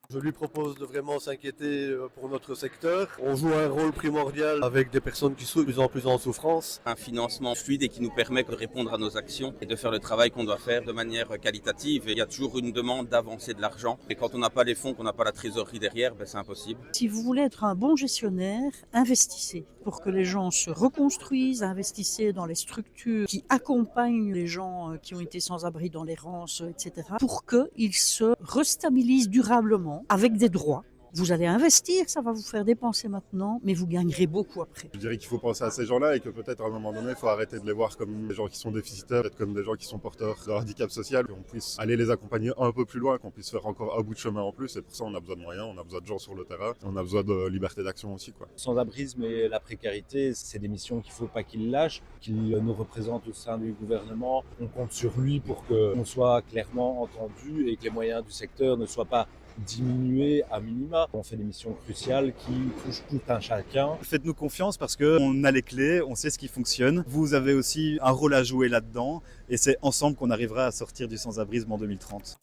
Je lui propose de vraiment s'inquiéter pour notre secteur. On joue un rôle primordial avec des personnes qui sont de plus en plus en souffrance. Un financement fluide et qui nous permet de répondre à nos actions et de faire le travail qu'on doit faire de manière qualitative. Et il y a toujours une demande d'avancer de l'argent. Et quand on n'a pas les fonds, qu'on n'a pas la trésorerie derrière, c'est impossible. Si vous voulez être un bon gestionnaire, investissez pour que les gens se reconstruisent, investissez dans les structures qui accompagnent les gens qui ont été sans abri dans l'errance, etc., pour qu'ils se restabilisent durablement avec des droits. Vous allez investir, ça va vous faire dépenser maintenant, mais vous gagnerez beaucoup après. Je dirais qu'il faut penser à ces gens-là et que peut-être à un moment donné, il faut arrêter de les voir comme des gens qui sont déficitaires, peut-être comme des gens qui sont porteurs de handicap social, qu'on puisse aller les accompagner un peu plus loin, qu'on puisse faire encore un bout de chemin en plus. Et pour ça, on a besoin de moyens, on a besoin de gens sur le terrain, on a besoin de liberté d'action aussi, quoi. Sans-abrisme et la précarité, c'est des missions qu'il ne faut pas qu'il lâche, qu'il nous représente au sein du gouvernement. On compte sur lui pour qu'on soit clairement entendu et que les moyens du secteur ne soient pas diminuer à minima. On fait des missions cruciales qui touchent tout un chacun. Faites-nous confiance parce qu'on a les clés, on sait ce qui fonctionne. Vous avez aussi un rôle à jouer là-dedans et c'est ensemble qu'on arrivera à sortir du sans-abrisme en 2030.